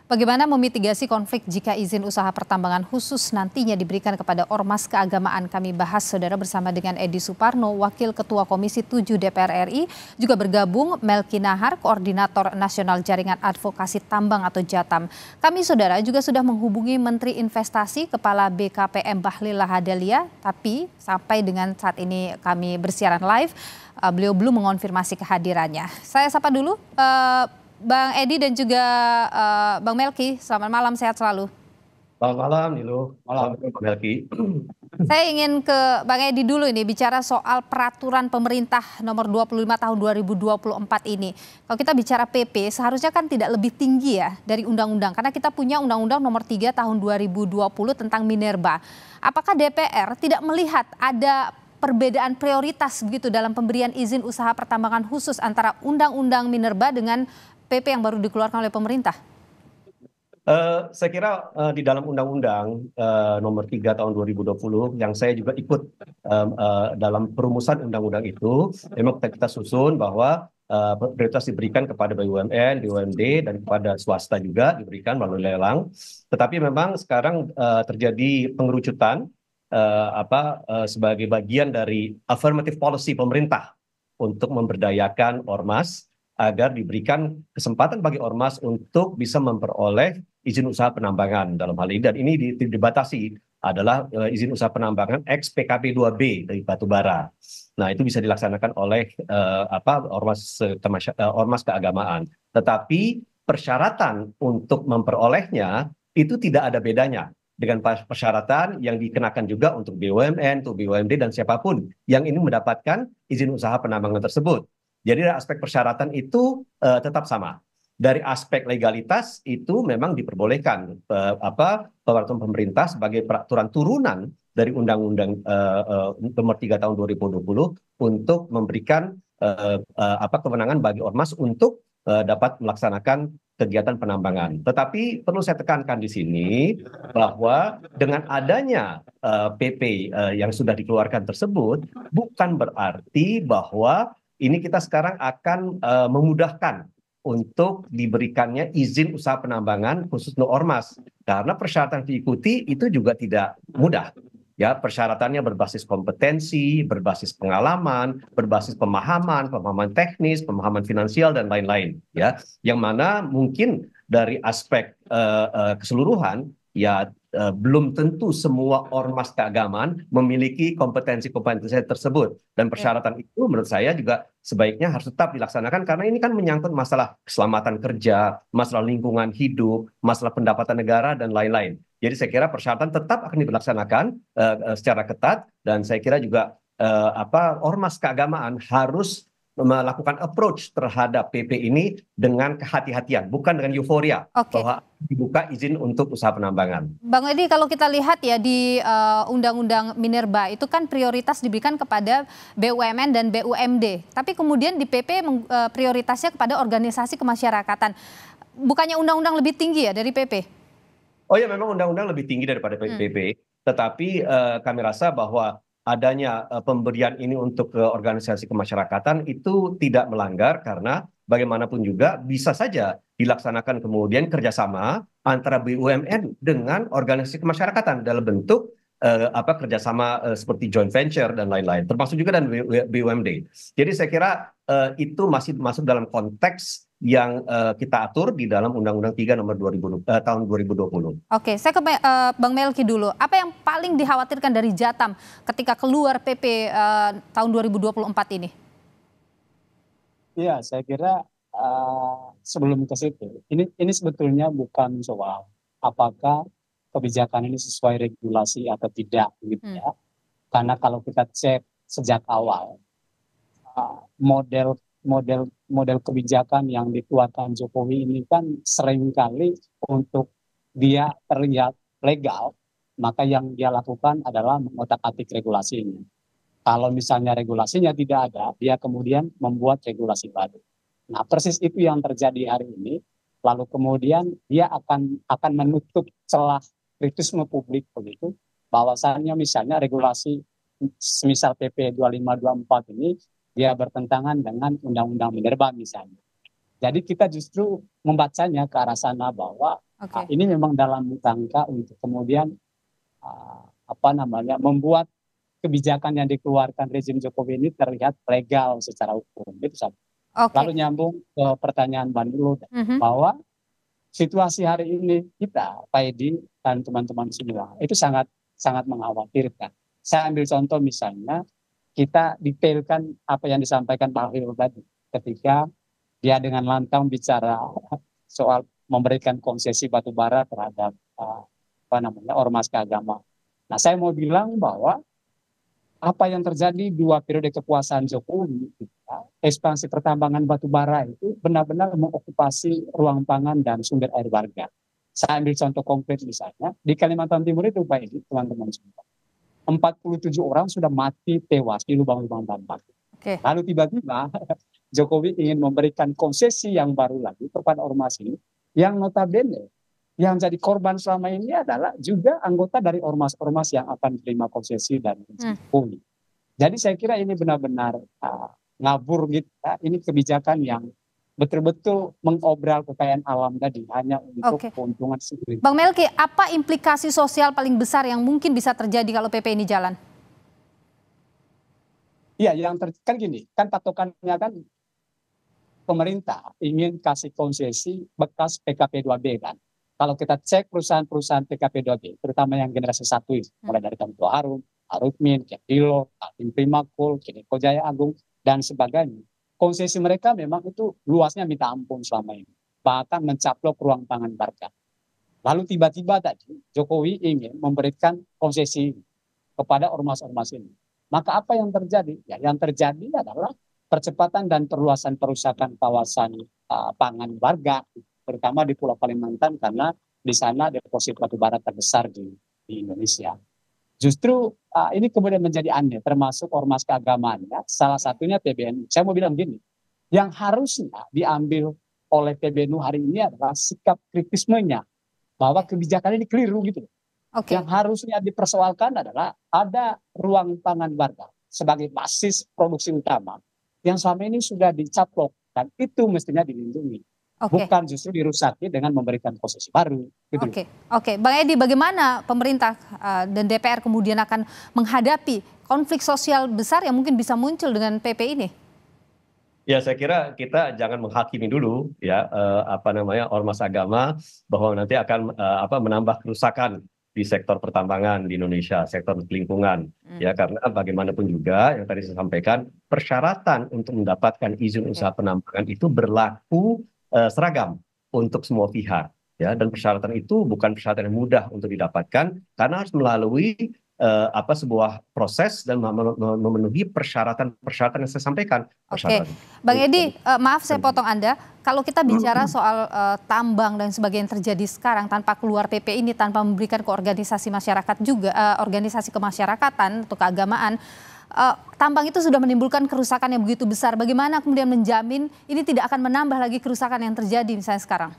Bagaimana memitigasi konflik jika izin usaha pertambangan khusus nantinya diberikan kepada ormas keagamaan? Kami bahas saudara bersama dengan Edi Suparno, Wakil Ketua Komisi 7 DPR RI, juga bergabung Melki Nahar, Koordinator Nasional Jaringan Advokasi Tambang atau JATAM. Kami saudara juga sudah menghubungi Menteri Investasi Kepala BKPM Bahlil Lahadalia, tapi sampai dengan saat ini kami bersiaran live, beliau belum mengonfirmasi kehadirannya. Saya sapa dulu Bang Edi dan juga Bang Melki, selamat malam, sehat selalu. Selamat malam, Nilu. Malam, Bang Melki. Saya ingin ke Bang Edi dulu ini, bicara soal peraturan pemerintah nomor 25 tahun 2024 ini. Kalau kita bicara PP, seharusnya kan tidak lebih tinggi ya dari undang-undang. Karena kita punya undang-undang nomor 3 tahun 2020 tentang minerba. Apakah DPR tidak melihat ada perbedaan prioritas begitu dalam pemberian izin usaha pertambangan khusus antara undang-undang minerba dengan PP yang baru dikeluarkan oleh pemerintah? Saya kira di dalam Undang-Undang nomor 3 tahun 2020 yang saya juga ikut dalam perumusan undang-undang itu, memang kita susun bahwa prioritas diberikan kepada BUMN, BUMD, dan kepada swasta juga diberikan melalui lelang. Tetapi memang sekarang terjadi pengerucutan sebagai bagian dari affirmative policy pemerintah untuk memberdayakan ormas agar diberikan kesempatan bagi ormas untuk bisa memperoleh izin usaha penambangan dalam hal ini, dan ini dibatasi adalah izin usaha penambangan ex PKP 2B dari batubara. Nah, itu bisa dilaksanakan oleh ormas keagamaan. Tetapi persyaratan untuk memperolehnya itu tidak ada bedanya dengan persyaratan yang dikenakan juga untuk BUMN, untuk BUMD, dan siapapun yang ini mendapatkan izin usaha penambangan tersebut. Jadi aspek persyaratan itu tetap sama. Dari aspek legalitas itu memang diperbolehkan peraturan pemerintah sebagai peraturan turunan dari Undang-Undang nomor 3 tahun 2020 untuk memberikan kewenangan bagi ormas untuk dapat melaksanakan kegiatan penambangan. Tetapi perlu saya tekankan di sini bahwa dengan adanya PP yang sudah dikeluarkan tersebut bukan berarti bahwa ini kita sekarang akan memudahkan untuk diberikannya izin usaha penambangan khusus untuk ormas, karena persyaratan diikuti itu juga tidak mudah. Ya, persyaratannya berbasis kompetensi, berbasis pengalaman, berbasis pemahaman teknis, pemahaman finansial, dan lain-lain. Ya, yang mana mungkin dari aspek keseluruhan ya belum tentu semua ormas keagamaan memiliki kompetensi tersebut, dan persyaratan itu menurut saya juga sebaiknya harus tetap dilaksanakan karena ini kan menyangkut masalah keselamatan kerja, masalah lingkungan hidup, masalah pendapatan negara, dan lain-lain. Jadi saya kira persyaratan tetap akan dilaksanakan secara ketat, dan saya kira juga ormas keagamaan harus melakukan approach terhadap PP ini dengan kehati-hatian, bukan dengan euforia bahwa dibuka izin untuk usaha penambangan. Bang Edi, kalau kita lihat ya di Undang-Undang Minerba itu kan prioritas diberikan kepada BUMN dan BUMD. Tapi kemudian di PP prioritasnya kepada organisasi kemasyarakatan. Bukannya undang-undang lebih tinggi ya dari PP? Oh ya, memang undang-undang lebih tinggi daripada PP. Tetapi kami rasa bahwa adanya pemberian ini untuk ke organisasi kemasyarakatan itu tidak melanggar karena bagaimanapun juga bisa saja dilaksanakan kemudian kerjasama antara BUMN dengan organisasi kemasyarakatan dalam bentuk kerjasama seperti joint venture dan lain-lain, termasuk juga dan BUMD. Jadi saya kira itu masih masuk dalam konteks yang kita atur di dalam Undang-Undang 3 nomor 2000, tahun 2020. Oke, saya ke Bang Melki dulu. Apa yang paling dikhawatirkan dari JATAM ketika keluar PP tahun 2024 ini? Ya, saya kira sebelum ke situ, ini sebetulnya bukan soal apakah kebijakan ini sesuai regulasi atau tidak, gitu ya. Karena kalau kita cek sejak awal, model kebijakan yang dikeluarkan Jokowi ini kan seringkali untuk dia terlihat legal, maka yang dia lakukan adalah mengotak-atik regulasinya. Kalau misalnya regulasinya tidak ada, dia kemudian membuat regulasi baru. Nah, persis itu yang terjadi hari ini. Lalu kemudian dia akan menutup celah kritisme publik begitu, bahwasannya misalnya regulasi semisal PP 2524 ini dia bertentangan dengan Undang-Undang Minerba misalnya. Jadi kita justru membacanya ke arah sana bahwa Oke. Ini memang dalam rangka untuk kemudian membuat kebijakan yang dikeluarkan rezim Jokowi ini terlihat legal secara hukum. Itu satu. Oke. Lalu nyambung ke pertanyaan Mbak Nurul bahwa situasi hari ini kita, Pak Edi dan teman-teman semua, itu sangat sangat mengkhawatirkan. Saya ambil contoh misalnya, kita detailkan apa yang disampaikan Pak Bahlil tadi ketika dia dengan lantang bicara soal memberikan konsesi batubara terhadap ormas keagamaan. Nah, saya mau bilang bahwa apa yang terjadi 2 periode kekuasaan Jokowi, ekspansi pertambangan batubara itu benar-benar mengokupasi ruang pangan dan sumber air warga. Saya ambil contoh konkret misalnya, di Kalimantan Timur itu Pak Edi, teman-teman semua, 47 orang sudah mati tewas di lubang-lubang tambang. Oke. Lalu tiba-tiba Jokowi ingin memberikan konsesi yang baru lagi kepada ormas ini, yang notabene yang jadi korban selama ini adalah juga anggota dari ormas-ormas yang akan menerima konsesi dan Jokowi. Jadi saya kira ini benar-benar ngabur gitu. Ini kebijakan yang betul-betul mengobral kekayaan alam tadi hanya untuk keuntungan sendiri. Bang Melki, apa implikasi sosial paling besar yang mungkin bisa terjadi kalau PP ini jalan? Iya, kan gini, kan patokannya kan pemerintah ingin kasih konsesi bekas PKP2B kan. Kalau kita cek perusahaan-perusahaan PKP2B, terutama yang generasi 1 ini, mulai dari Tamto Harum, Arutmin, Kepilo, Primakul, Kineko Jaya Agung, dan sebagainya. Konsesi mereka memang itu luasnya minta ampun selama ini. Bahkan mencaplok ruang pangan warga. Lalu tiba-tiba tadi Jokowi ingin memberikan konsesi kepada ormas-ormas ini. Maka apa yang terjadi? Ya, yang terjadi adalah percepatan dan perluasan perusakan kawasan pangan warga, terutama di Pulau Kalimantan karena di sana deposit batubara terbesar di Indonesia. Justru ini kemudian menjadi aneh, termasuk ormas keagamaan. Ya. Salah satunya PBNU. Saya mau bilang gini, yang harusnya diambil oleh PBNU hari ini adalah sikap kritismenya bahwa kebijakan ini keliru gitu. Yang harusnya dipersoalkan adalah ada ruang pangan warga sebagai basis produksi utama yang selama ini sudah dicaplok dan itu mestinya dilindungi. Bukan justru dirusaki dengan memberikan konsesi baru. Gitu. Oke. Bang Edi, bagaimana pemerintah dan DPR kemudian akan menghadapi konflik sosial besar yang mungkin bisa muncul dengan PP ini? Ya, saya kira kita jangan menghakimi dulu ya ormas agama bahwa nanti akan menambah kerusakan di sektor pertambangan di Indonesia, sektor lingkungan. Ya, karena bagaimanapun juga yang tadi saya sampaikan, persyaratan untuk mendapatkan izin usaha penambangan itu berlaku seragam untuk semua pihak, ya, dan persyaratan itu bukan persyaratan yang mudah untuk didapatkan karena harus melalui sebuah proses dan memenuhi persyaratan yang saya sampaikan. Bang Edi, maaf saya potong Anda. Kalau kita bicara soal tambang dan sebagainya yang terjadi sekarang tanpa keluar PP ini, tanpa memberikan ke organisasi masyarakat juga, organisasi kemasyarakatan atau keagamaan, tambang itu sudah menimbulkan kerusakan yang begitu besar. Bagaimana kemudian menjamin ini tidak akan menambah lagi kerusakan yang terjadi misalnya sekarang?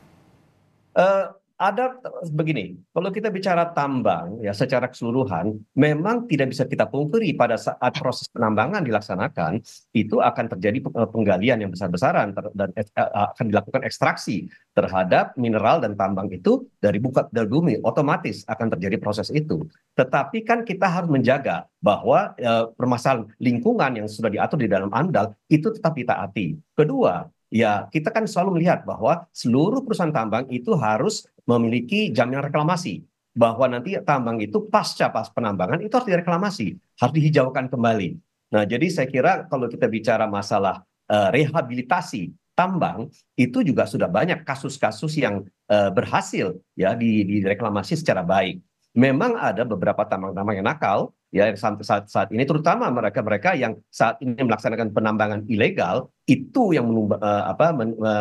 Ada begini, kalau kita bicara tambang ya secara keseluruhan, memang tidak bisa kita pungkiri pada saat proses penambangan dilaksanakan itu akan terjadi penggalian yang besar-besaran dan akan dilakukan ekstraksi terhadap mineral dan tambang itu dari bumi, otomatis akan terjadi proses itu. Tetapi kan kita harus menjaga bahwa permasalahan lingkungan yang sudah diatur di dalam AMDAL itu tetap ditaati. Kedua, ya kita kan selalu melihat bahwa seluruh perusahaan tambang itu harus memiliki jaminan reklamasi, bahwa nanti tambang itu pas penambangan itu harus direklamasi, harus dihijaukan kembali. Nah, jadi saya kira kalau kita bicara masalah rehabilitasi tambang itu juga sudah banyak kasus-kasus yang berhasil ya direklamasi secara baik. Memang ada beberapa tambang-tambang yang nakal ya saat ini, terutama mereka yang saat ini melaksanakan penambangan ilegal itu yang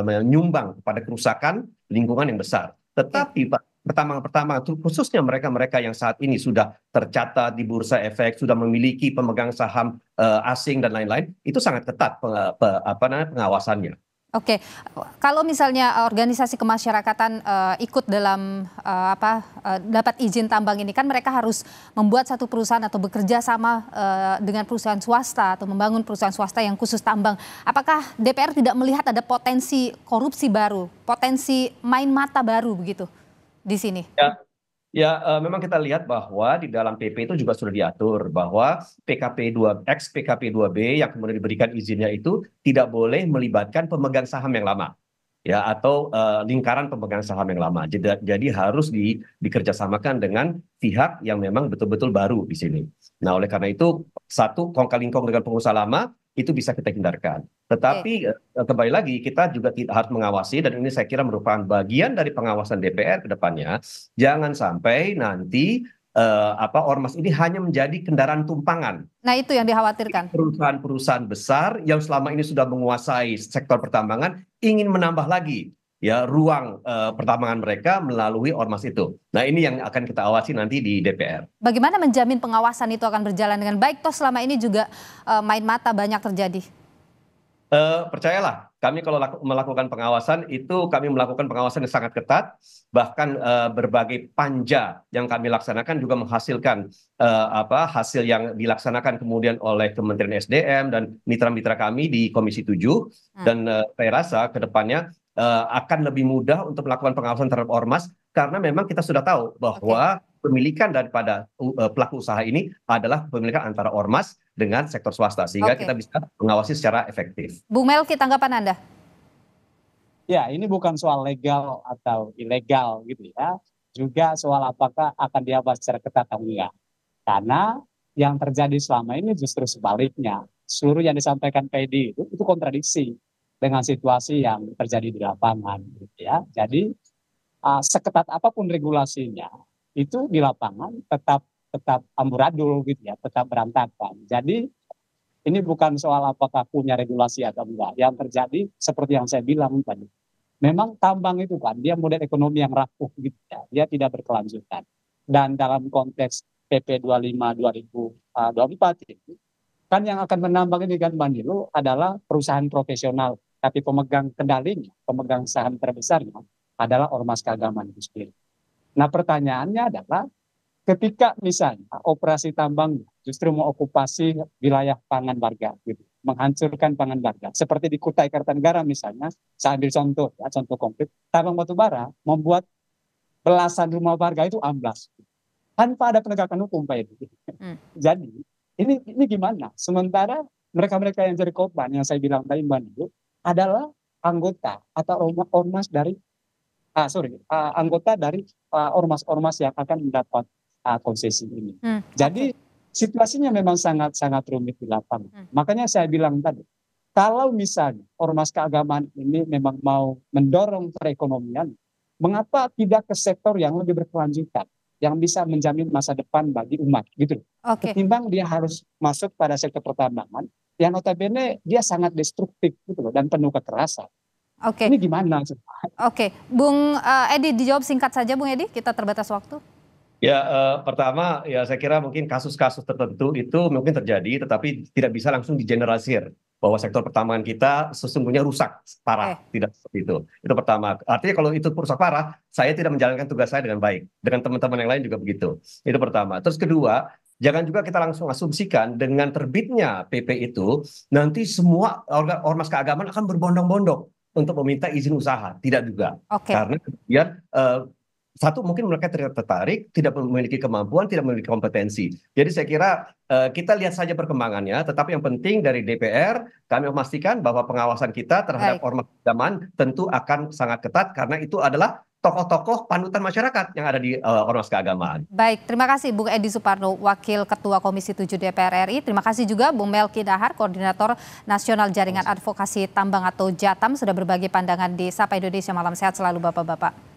menyumbang pada kerusakan lingkungan yang besar. Tetapi pertama khususnya mereka yang saat ini sudah tercatat di Bursa Efek, sudah memiliki pemegang saham asing dan lain-lain, itu sangat ketat pengawasannya. Kalau misalnya organisasi kemasyarakatan ikut dalam dapat izin tambang ini, kan mereka harus membuat satu perusahaan atau bekerja sama dengan perusahaan swasta atau membangun perusahaan swasta yang khusus tambang. Apakah DPR tidak melihat ada potensi korupsi baru, potensi main mata baru begitu? di sini? Ya, ya, memang kita lihat bahwa di dalam PP itu juga sudah diatur bahwa PKP 2B yang kemudian diberikan izinnya itu tidak boleh melibatkan pemegang saham yang lama. Ya, atau lingkaran pemegang saham yang lama. Jadi harus dikerjasamakan dengan pihak yang memang betul-betul baru di sini. Nah, oleh karena itu satu kong kali kong dengan pengusaha lama itu bisa kita hindarkan. Oke. Tetapi kembali lagi kita juga harus mengawasi, dan ini saya kira merupakan bagian dari pengawasan DPR ke depannya. Jangan sampai nanti ormas ini hanya menjadi kendaraan tumpangan Nah, itu yang dikhawatirkan. perusahaan-perusahaan besar yang selama ini sudah menguasai sektor pertambangan ingin menambah lagi ya ruang pertambangan mereka melalui ormas itu. Nah, ini yang akan kita awasi nanti di DPR. Bagaimana menjamin pengawasan itu akan berjalan dengan baik? Toh selama ini juga main mata banyak terjadi. Percayalah, kami kalau melakukan pengawasan itu kami melakukan pengawasan yang sangat ketat, bahkan berbagai panja yang kami laksanakan juga menghasilkan hasil yang dilaksanakan kemudian oleh Kementerian SDM dan mitra-mitra kami di Komisi 7. Dan saya rasa ke depannya akan lebih mudah untuk melakukan pengawasan terhadap ormas, karena memang kita sudah tahu bahwa pemilikan daripada pelaku usaha ini adalah pemilikan antara ormas dengan sektor swasta, sehingga kita bisa mengawasi secara efektif. Bung Melki, tanggapan Anda? Ya, ini bukan soal legal atau ilegal gitu ya. Juga soal apakah akan diawasi secara ketat atau enggak. Karena yang terjadi selama ini justru sebaliknya. Seluruh yang disampaikan PD itu kontradiksi dengan situasi yang terjadi di lapangan gitu ya. Jadi seketat apapun regulasinya, itu di lapangan tetap amburadul gitu ya, tetap berantakan. Jadi ini bukan soal apakah punya regulasi atau enggak. Yang terjadi seperti yang saya bilang tadi, memang tambang itu kan dia model ekonomi yang rapuh gitu ya, dia tidak berkelanjutan. Dan dalam konteks PP 25 2024 itu kan yang akan menambang ini kan Bandilo adalah perusahaan profesional, tapi pemegang kendalinya, pemegang saham terbesarnya adalah ormas keagamaan itu sendiri. Nah, pertanyaannya adalah ketika misalnya operasi tambang justru mengokupasi wilayah pangan warga, gitu, menghancurkan pangan warga, seperti di Kutai Kartanegara misalnya, saya ambil contoh, ya, contoh konkret, tambang batubara membuat belasan rumah warga itu amblas tanpa ada penegakan hukum, Pak Edi. Jadi ini gimana? Sementara mereka-mereka yang jadi korban yang saya bilang tadi Mbak Nilu adalah anggota atau ormas dari anggota dari ormas-ormas yang akan mendapat konsesi ini. Jadi situasinya memang sangat-sangat rumit di lapangan. Makanya saya bilang tadi, kalau misalnya ormas keagamaan ini memang mau mendorong perekonomian, mengapa tidak ke sektor yang lebih berkelanjutan, yang bisa menjamin masa depan bagi umat, gitu. Ketimbang dia harus masuk pada sektor pertambangan, yang notabene dia sangat destruktif, gitu loh, dan penuh kekerasan. Ini gimana? Bung Edi, dijawab singkat saja Bung Edi, kita terbatas waktu. Ya, pertama ya saya kira mungkin kasus-kasus tertentu itu mungkin terjadi, tetapi tidak bisa langsung digeneralisir bahwa sektor pertambangan kita sesungguhnya rusak parah, tidak seperti itu. Itu pertama. Artinya kalau itu rusak parah, saya tidak menjalankan tugas saya dengan baik. Dengan teman-teman yang lain juga begitu. Itu pertama. Terus kedua, jangan juga kita langsung asumsikan dengan terbitnya PP itu nanti semua ormas keagamaan akan berbondong-bondong untuk meminta izin usaha. Tidak juga. Karena kemudian satu, mungkin mereka tidak tertarik, tidak memiliki kemampuan, tidak memiliki kompetensi. Jadi saya kira kita lihat saja perkembangannya, tetapi yang penting dari DPR, kami memastikan bahwa pengawasan kita terhadap ormas keagamaan tentu akan sangat ketat, karena itu adalah tokoh-tokoh panutan masyarakat yang ada di ormas keagamaan. Baik, terima kasih Bung Edi Suparno, Wakil Ketua Komisi 7 DPR RI. Terima kasih juga Bung Melki Dahar, Koordinator Nasional Jaringan Advokasi Tambang atau JATAM, sudah berbagi pandangan di Sapa Indonesia. Malam sehat selalu Bapak-Bapak.